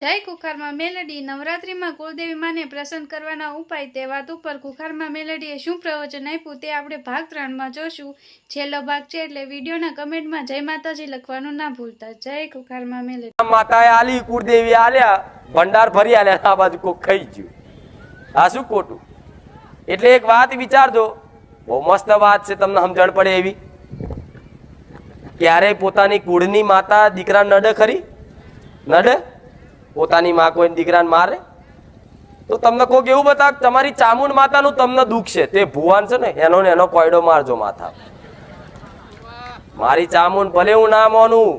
જય કુખારમાં મેલડી નવરાત્રિમાં કુળદેવી માને પ્રસન્ન કરવાના ઉપાય તે વાત ઉપર કુખારમાં મેલડીએ શું પ્રવચન આપ્યું તે આપણે ભાગ 3માં જોશું. છેલ્લો ભાગ છે એટલે વિડીયોના કમેન્ટમાં જય માતાજી લખવાનું ના ભૂલતા. જય કુખારમાં મેલડી. માતાએ આલી કુળદેવી આલ્યા ભંડાર ભરી આલ્યા, આ બાજુ કોક ખાઈ ગયું. આ શું ખોટું? એટલે એક વાત વિચારજો, બહુ મસ્ત વાત છે, તમને સમજણ પડે એવી. ક્યારે પોતાની કુળની માતા દીકરા નડે ખરી? નડે? પોતાની માં કોઈ દીકરાને મારે તો તમને કોઈક એવું બતાવ તમારી ચામુંડ માતાનું તમને દુઃખ છે, તે ભુવાન છે ને એનો કોયડો મારજો માથા. મારી ચામુંડ ભલે હું ના માનું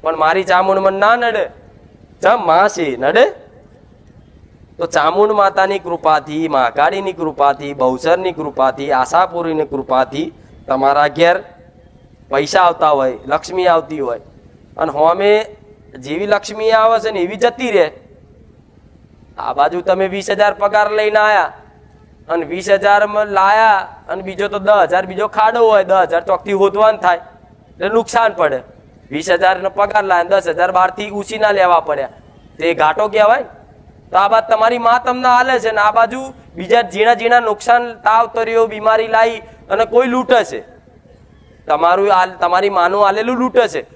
પણ મારી ચામુંડ મને ના નડે. ચમ માં છે નડે? તો ચામુંડ માતાની કૃપાથી, મહાકાળીની કૃપાથી, બહુચરની કૃપાથી, આશાપુરીની કૃપાથી તમારા ઘેર પૈસા આવતા હોય, લક્ષ્મી આવતી હોય, અને હોમે જેવી લક્ષ્મી આવે છે ને એવી જતી રહે. આ બાજુ તમે 20,000 પગાર લઈને આયા અને 20,000 લાયા અને બીજો તો 10,000 બીજો ખાડો હોય, 10,000 ચોકથી હોદવાન થાય એટલે નુકસાન પડે. 20,000 નો પગાર લાયા, 10,000 બહારથી ઉછીના લેવા પડ્યા, તે ઘાટો કહેવાય. તો આ બાજુ તમારી માં તમને હાલે છે ને આ બાજુ બીજા ઝીણા ઝીણા નુકસાન, તાવ તર્યો, બીમારી લાવી અને કોઈ લૂંટે છે. તમારી માનું હાલેલું લૂંટે છે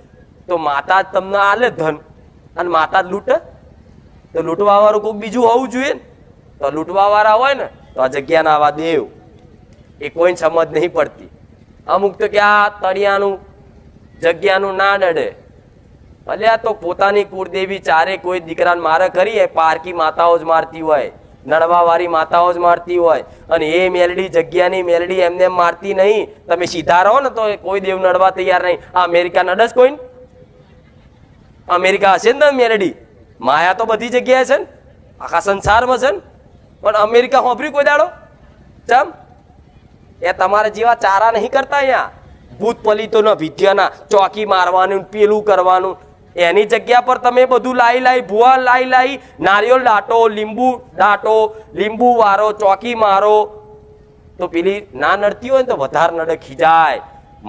તો માતા જ તમને આલે ધન અને માતા જ લૂંટે? તો લૂંટવા વાળું કોઈક બીજું હોવું જોઈએ ને. તો લૂંટવા વાળા હોય ને તો આ જગ્યાના આવા દેવ એ કોઈને સમજ નહીં પડતી. અમુક તો કે આ તળિયાનું જગ્યાનું ના નડે. અલ્યા તો પોતાની કુળદેવી ચારે કોઈ દીકરાને મારે કરીએ, પારકી માતાઓ જ મારતી હોય, નડવા વાળી માતાઓ જ મારતી હોય, અને એ મેલડી જગ્યાની મેલડી એમને મારતી નહીં. તમે સીધા રહો ને તો કોઈ દેવ નડવા તૈયાર નહીં. આ અમેરિકા નડે જ કોઈ? અમેરિકા હશે ને મેલડી? માયા તો બધી જગ્યાએ છે ને, આખા સંસારમાં છે ને, પણ અમેરિકા હોભરી કોઈ દાડો? ચમ એ તમારે જેવા ચારા નહીં કરતા. અહીંયા ભૂત પલિતોના વિદ્યાના ચોકી મારવાનું, પેલું કરવાનું, એની જગ્યા પર તમે બધું લાઈ ભુવા લાઈ નારિયેળ દાટો, લીંબુ દાટો, લીંબુ વારો, ચોકી મારો. તો પેલી ના નડતી હોય ને તો વધારે નડે, ખીજાય.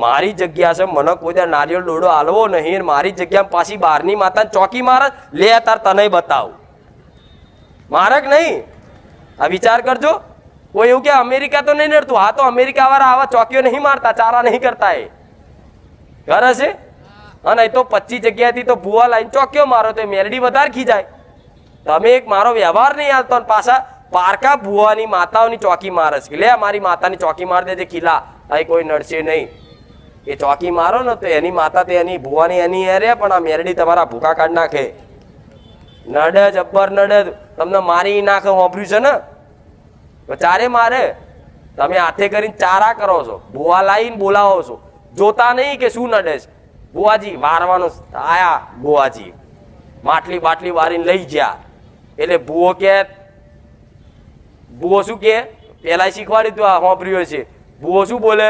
મારી જગ્યા છે, મને કોઈ નારિયેળ દોડો હાલવો નહીં, મારી જગ્યા પાછી બહારની માતા ચોકી મારે, લે તાર તને બતાવ. મારે કે નહીં? આ વિચાર કરજો. કોઈ એવું કે અમેરિકા તો નહીં નડતું. હા, તો અમેરિકા વાળા આવા ચોકીઓ નહીં મારતા, ચારા નહીં કરતા. એ કરે છે. અને તો 25 જગ્યાથી તો ભૂવા લાઈન ચોકીઓ મારો તો મેલડી વધારે ખીજાય. તમે એક મારો વ્યવહાર નહીં આવતો અને પાછા પારકા ભૂવાની માતાઓની ચોકી મારે છે. લે મારી માતાની ચોકી મારી દેજે, કિલ્લા અહીં કોઈ નડશે નહીં. એ ચોકી મારો ને તો એની માતા તે એની ભુવાની એની એ રે, પણ આ મેરડી તમારા ભૂકા કાઢ નાખે. નડે, જબ્બર નડે, તમને મારી નાખે. વાપર્યું છે ને તો ચારે મારે. તમે હાથે કરીને ચારા કરો છો, ભુવા લાવીને બોલાવો છો, જોતા નહીં કે શું નડે છે. બુવાજી વારવાનું આયા, બુવાજી માટલી બાટલી વારીને લઈ ગયા. એટલે ભૂવો કે, ભૂવો શું કે પેલા શીખવાડ્યું તું, આ વાપર્યું છે. ભૂવો શું બોલે?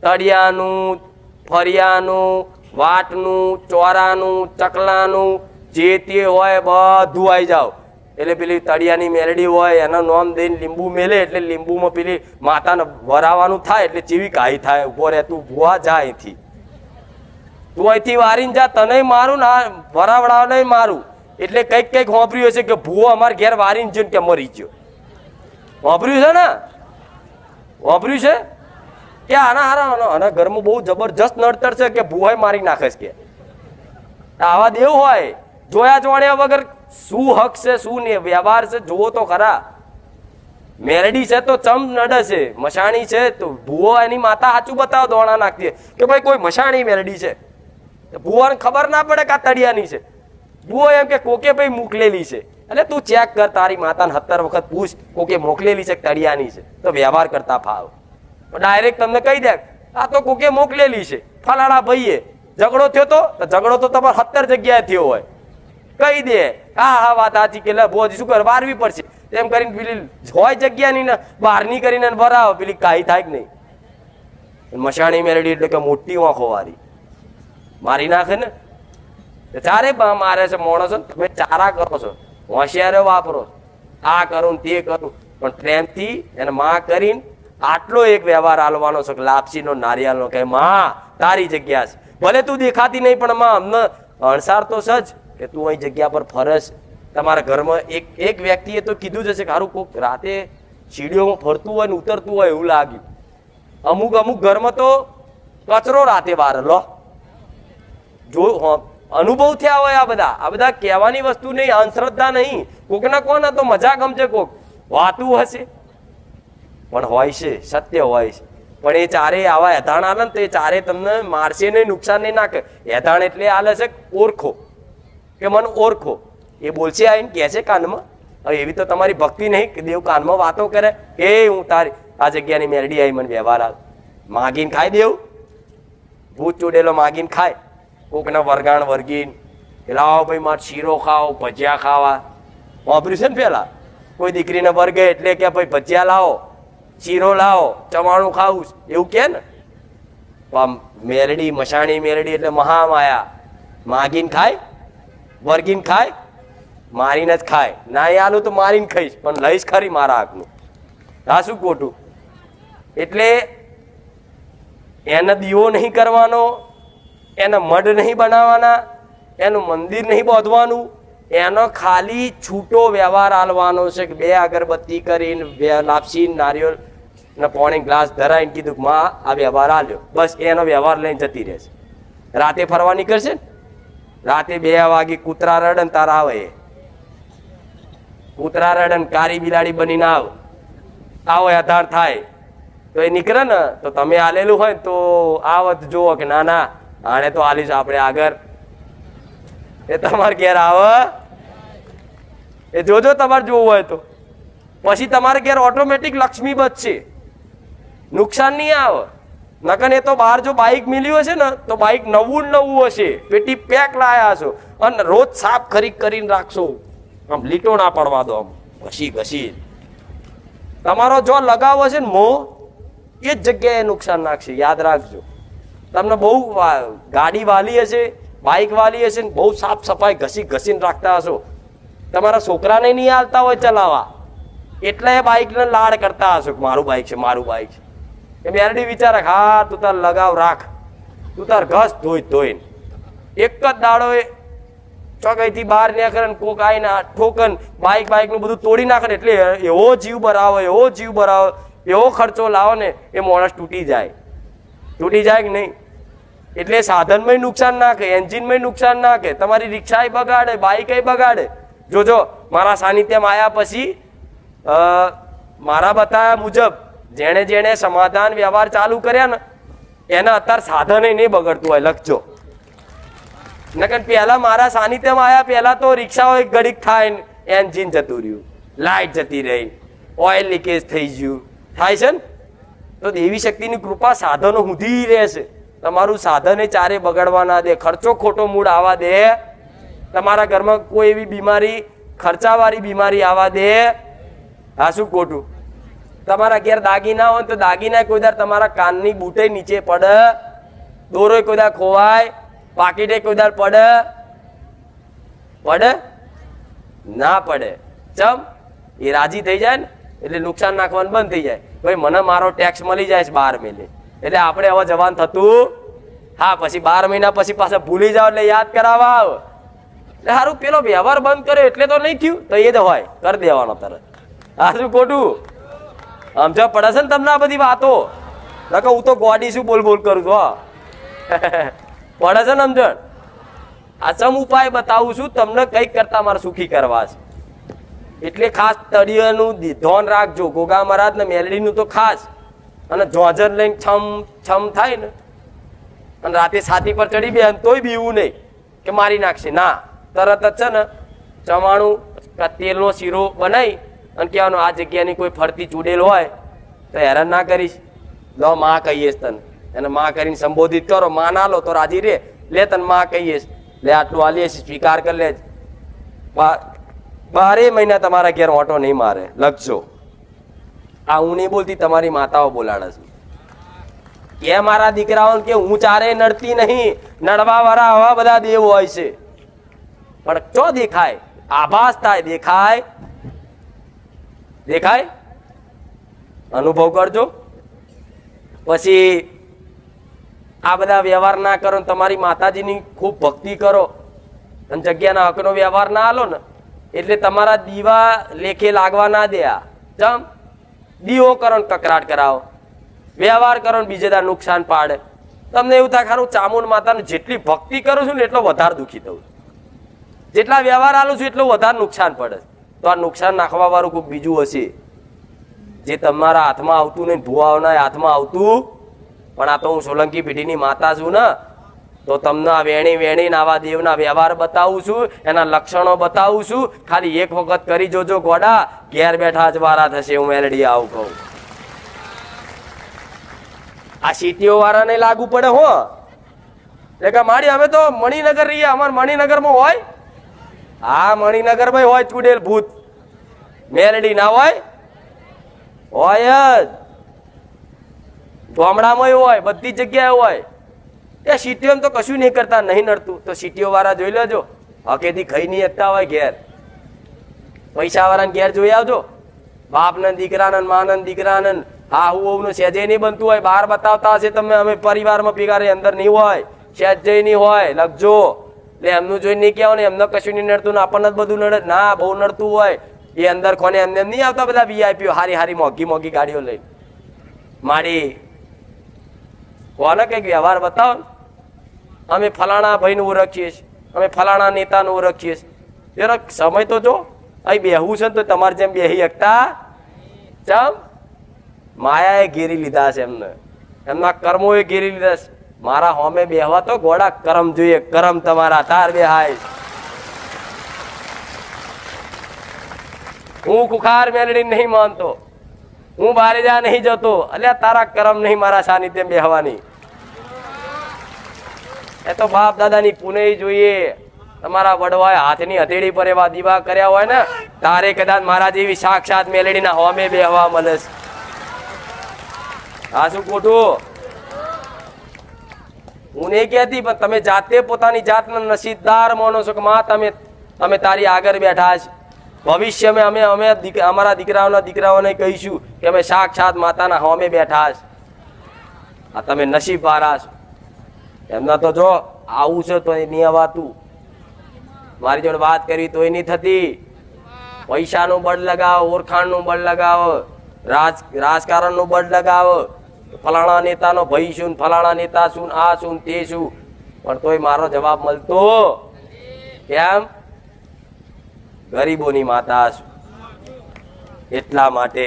તળિયાનું, ફરિયાનું, વાટનું, ચોરાનું, ચકલાનું, જે તે હોય બધું આવી જાવ. એટલે પેલી તળિયાની મેલડી હોય એના નામ દઈને લીંબુ મેલે, એટલે લીંબુમાં પેલી માતાને વરાવાનું થાય. એટલે ચેવી કાઈ થાય, ઉભો રહે તું ભુવા જા અહીંથી, તું અહીંથી વારીને જા, તને મારું ના વરાવડાવ નહીં મારું. એટલે કંઈક હોંભર્યું છે કે ભૂવો અમારે ઘેર વારીને જઈને કે મરી ગયો. હોંભર્યું છે ને? હોંભર્યું છે કે આના હારા આના ઘરમાં બહુ જબરજસ્ત નડતર છે કે ભૂવાય મારી નાખે છે. કે આવા દેવ હોય, જોયા જોણ્યા વગર શું હક છે, શું વ્યવહાર છે, જુઓ તો ખરા. મેરડી છે તો ચમ નડે છે, મશાણી છે તો ભૂવો એની માતા સાચું બતાવો, દોણા નાખતી કે ભાઈ કોઈ મશાણી મેરડી છે. ભૂવાને ખબર ના પડે કે આ તળિયાની છે. ભૂવો એમ કે કોકે ભાઈ મોકલેલી છે. એટલે તું ચેક કર, તારી માતાને 17 વખત પૂછ કોકે મોકલેલી છે કે તળિયાની છે, તો વ્યવહાર કરતા ફાવ. ડાયરેક્ટ તમને કહી દે આ તો કોકે મોકલેલી છે, ફલાણા ભાઈએ ઝઘડો થયો તો ઝઘડો તો તમારે 17 જગ્યાએ થયો હોય, કહી દે હા વાત સાચી કે ભોજ શું કર વારવી પડશે. એમ કરીને પેલી હોય જગ્યાની ને બહારની કરીને ભરાવો, પેલી કાંઈ થાય કે નહીં. મશાણી મેરડી એટલે કે મોટી વાંખો વાળી મારી નાખે ને. ચારે મારે છે માણસો, તમે ચારા કરો છો, હોશિયારો વાપરો, આ કરું તે કરું, પણ પ્રેમથી એને માં કરીને આટલો એક વ્યવહાર હાલવાનો છે. લાપસીનો, નારિયેળનો કે માં તારી જગ્યા છે, ભલે તું દેખાતી નહીં પણ માં અમને અણસાર તો સજ કે તું અહીં જગ્યા પર ફરસ, તમારા ઘરમાં એક વ્યક્તિએ તો કીધું જ હશે કે સારું કોઈક રાતે સીડીઓમાં ફરતું હોય ને ઉતરતું હોય એવું લાગ્યું. અમુક ઘરમાં તો કચરો રાતે બહાર લો જો અનુભવ થયા હોય. આ બધા કહેવાની વસ્તુ નહીં, અંધશ્રદ્ધા નહીં. કોકના કોના તો મજા ગમશે, કોક વાતું હશે, પણ હોય છે, સત્ય હોય છે. પણ એ ચારે આવા એધાણ આલે ને તો એ ચારે તમને મારશે નહીં, નુકસાન નહીં નાખે. એધાણ એટલે આલે છે ઓળખો, કે મને ઓળખો. એ બોલશે આવીને કહે છે કાનમાં. હવે એવી તો તમારી ભક્તિ નહીં કે દેવ કાનમાં વાતો કરે કે હું તારી આ જગ્યાની મેરડી આવી મને વ્યવહાર આવ. માગીને ખાઈ દેવું, ભૂત ચોડેલો માગીને ખાય. કોકના વરગાણ વર્ગીને લાવો ભાઈ મારે શીરો ખાઓ, ભજીયા ખાવા. વાપર્યું છે ને પેલા કોઈ દીકરીને વર્ગે એટલે કે ભાઈ ભજીયા લાવો, શીરો લાવો, ચવાણું ખાવું, એવું કે ને. મેરડી મશાણી મેરડી એટલે મહામાયા. માગીને ખાય, વર્ગીને ખાય, મારીને જ ખાય. ના એ આલું તો મારીને ખાઈશ, પણ લઈશ ખરી મારા હાથનું. આ શું ખોટું? એટલે એને દીવો નહીં કરવાનો, એના મઢ નહીં બનાવવાના, એનું મંદિર નહીં બાંધવાનું, એનો ખાલી છૂટો વ્યવહાર આલવાનો છે કે 2 અગરબત્તી કરીને, 2 લાપસી નારિયેળ ને પાણી ગ્લાસ ધરાઈને કીધું કે માં આ વ્યવહાર આલ્યો, બસ એનો વ્યવહાર લઈને જતી રહેશે. રાતે ફરવા નીકળશે ને, રાતે 2 વાગે કૂતરા રડન તારા આવે, કૂતરા રડન કારી બિલાડી બનીને આવો આધાર થાય તો એ નીકળે ને. તો તમે આલેલું હોય તો આવત જુઓ કે ના ના આને તો આલીશ આપણે આગળ, એ તમારે ઘેર આવે, એ જોજો તમારે જોવું હોય તો. પછી તમારે ઘેર ઓટોમેટિક લક્ષ્મી બચશે, નુકસાન નહીં આવે. નકર એ તો બહાર જો બાઇક મિલ્યું હશે ને તો બાઇક નવું હશે, પેટી પેક લાયા હશો અને રોજ સાફ કરીને રાખશો. આમ લીટો ના પડવા દો, આમ ઘસી તમારો જો લગાવ હશે ને મોહ, એ જ જગ્યાએ નુકસાન નાખશે. યાદ રાખજો. તમને બહુ ગાડી વાલી હશે, બાઇક વાલી હશે ને બહુ સાફ સફાઈ ઘસીને રાખતા હશો, તમારા છોકરાને નહીં આવતા હોય ચલાવવા, એટલે એ બાઇકને લાડ કરતા હશો કે મારું બાઇક છે, મારું બાઇક છે. એ મેરડી વિચારે હા તું તાર લગાવ રાખ, તું તાર ઘસ ધોઈને એક જ દાડો એ ચોકઈથી બહાર નીકળે ને કોક આવીને ઠોકન બાઇક નું બધું તોડી નાખે, એટલે એવો જીવ ભરાવો, એવો ખર્ચો લાવો ને એ માણસ તૂટી જાય કે નહીં. એટલે સાધનમાં નુકસાન નાખે, એન્જિનમાં નુકસાન નાખે, તમારી રિક્ષા બગાડે, બાઇક બગાડે. જોજો મારા સાનિધ્યમાં આવ્યા પછી મારા બતાવ્યા મુજબ જેણે સમાધાન વ્યવહાર ચાલુ કર્યા ને એના અત્યારે સાધન નહીં બગડતું હોય, લખજો. નકર પહેલા મારા સાનિધ્યમાં આવ્યા પહેલા તો રિક્ષાઓ એક ઘડીક થાય, એન્જિન જતું રહ્યું, લાઇટ જતી રહી, ઓઇલ લીકેજ થઈ ગયું, થાય છે ને. તો દેવી શક્તિની કૃપા સાધનો સુધી રહેશે. તમારું સાધન ચારે બગડવા ના દે, ખર્ચો ખોટો મૂળ આવવા દે, તમારા ઘરમાં કોઈ એવી બીમારી ખર્ચાવાળી બીમારી આવવા દે. આ શું ખોટું? તમારા ઘેર દાગીના હોય તો દાગીના કોઈ દર તમારા કાનની બૂટે નીચે પડે, દોરો કોઈ દર ખોવાય, પાકીટે કોઈ દર પડે ના પડે. ચમ એ રાજી થઈ જાય ને એટલે નુકસાન નાખવાનું બંધ થઈ જાય. ભાઈ મને મારો ટેક્સ મળી જાય છે 12 મહિને, એટલે આપણે હવે જવાન થતું. હા પછી 12 મહિના પછી પાછા ભૂલી જાવ એટલે યાદ કરાવવા આવ. એટલે સારું પેલો વ્યવહાર બંધ કર્યો એટલે તો નહીં થયું, તો એ તો હોય કરી દેવાનો તરત. આ શું ખોટું? સમજ પડે છે ને તમને આ બધી વાતો? નકર હું તો ગોડી શું બોલ કરું છું. પડે છે ને સમજણ? આ સમ ઉપાય બતાવું છું તમને, કંઈક કરતા મારે સુખી કરવા છે. એટલે ખાસ તળિયાનું ધ્યાન રાખજો. ગોગા મહારાજ ને મેલડીનું તો ખાસ. અને જોજર લઈને છમ થાય ને અને રાતે છાતી પર ચડી બે તોય બીવું નહીં કે મારી નાખશે. ના, તરત જ છે ને ચવાણું તેલનો શીરો બનાવી અને કહેવાનું આ જગ્યાની કોઈ ફરતી ચૂડેલ હોય તો હેરાન ના કરીશ, લો માં કહીએ તને. એને માં કરીને સંબોધિત કરો. માં ના લો તો રાજી રે, લે તને માં કહીએ, લે આટલું આલીએ સ્વીકાર કરી લે. 12 મહિના તમારા ઘેર ઓટો નહીં મારે, લખજો. આ હું નહીં બોલતી, તમારી માતાઓ બોલાડે છે. એ મારા દીકરાઓને કે હું ચારે નડતી નહીં, નડવા વાળા આવા બધા દેવ હોય છે. પણ ચો દેખાય, આભાસ થાય, દેખાય અનુભવ કરજો. પછી આ બધા વ્યવહાર ના કરો, તમારી માતાજીની ખૂબ ભક્તિ કરો, અને જગ્યાના હકનો વ્યવહાર ના આલો ને એટલે તમારા દીવા લેખે લાગવા ના દે. ચમ દીવો કરો ને કકરાટ કરાવો, વ્યવહાર કરો ને બીજે દાર નુકસાન પાડે. તમને એવું થાય ખારું ચામુંડ માતાને જેટલી ભક્તિ કરું છું ને એટલો વધારે દુઃખી થવું, જેટલા વ્યવહાર આલું છું એટલું વધારે નુકસાન પડે. તો આ નુકસાન નાખવા વાળું કોઈક બીજું હશે જે તમારા હાથમાં આવતું નહીં, ભુવાઓના હાથમાં આવતું. પણ આ તો હું સોલંકી પેઢીની માતા છું ને, તો તમને આ વેણી આવા દેવના વ્યવહાર બતાવું છું, એના લક્ષણો બતાવું છું. ખાલી એક વખત કરી જોજો ગોડા, ઘેર બેઠા જ વારા થશે. હું મેલડી આવું કહું. આ સિટીઓ વાળાને લાગુ પડે હો. એટલે કે મારી અમે તો મણિનગર રહીએ, અમાર મણિનગરમાં હોય. હા મણિનગર ભાઈ હોય ચુડેલ ભૂત, મેલડી ના હોય? હોય જ. ગામડામાં હોય, બધી જગ્યાએ હોય. એ સિટીઓ તો કશું નહીં કરતા, નહીં નડતું. તો સિટીઓ વાળા જોઈ લેજો, હકેથી ખાઈ નહીં શકતા હોય ઘેર. પૈસા વાળાને ઘેર જોઈ આવજો, બાપ ને દીકરાને માને દીકરાને હા હું સહેજે નહીં બનતું હોય, બહાર બતાવતા હશે તમે અમે પરિવારમાં ભેગા રહી, અંદર નહીં હોય, સહેજે નહીં હોય. લખજો. એટલે એમનું જોઈને નહીં કહેવાનું એમને કશું નહીં નડતું ને આપણને જ બધું નડે. ના, બહુ નડતું હોય. એ અંદર કોને એમને નહીં આવતા બધા વીઆઈપીઓ હારી હારી મોંઘી ગાડીઓ લઈ મારી. કોને કંઈક વ્યવહાર બતાવો ને, અમે ફલાણા ભાઈને ઓળખીએ છીએ, અમે ફલાણા નેતાને ઓળખીએ છીએ. જરા સમય તો જો, અહીં બેહવું છે ને તો તમારે જેમ બેહી શકતા. ચમ માયાએ ઘેરી લીધા છે એમને, એમના કર્મોએ ઘેરી લીધા છે. મારા હોમે બેહવા તો ગોડા કરમ જોઈએ, કરમ તમારા તાર બેહાય. હું ખુખાર મેલડી નહીં માનતો, હું બારે જા નહીં જતો. અલ્યા તારા કરમ નહીં મારા સાનિધ્ય બેહવાની. એ તો બાપ દાદાની પુણ્ય જોઈએ. તમારા વડવાએ હાથની હથેળી પર એવા દીવા કર્યા હોય ને, તારે કદાચ મારા જેવી સાક્ષાત મેલડીના હોમે બેહવા મળે છે. આ શું ખોટું? હું નહીં કહેતી, પણ તમે જાતે પોતાની જાતના નસીબદાર માનો છો કે માં તમે તારી આગળ બેઠા છે. ભવિષ્યમાં અમે અમારા દીકરાઓને કહીશું કે અમે સાક્ષાત માતાના હોમે બેઠા છે. આ તમે નસીબ વાળા છો. એમના તો જો આવું છે તો નહીં અવાતું, મારી જોડે વાત કરી તોય નહીં થતી. પૈસાનું બળ લગાવો, ઓળખાણનું બળ લગાવો, રાજકારણનું બળ લગાવો, ફલાણા નેતાનો ભાઈ શું, ફલાણા નેતા શું, આ શું તે શું, પણ તોય મારો જવાબ મળતો કેમ? ગરીબોની માતા છું એટલા માટે.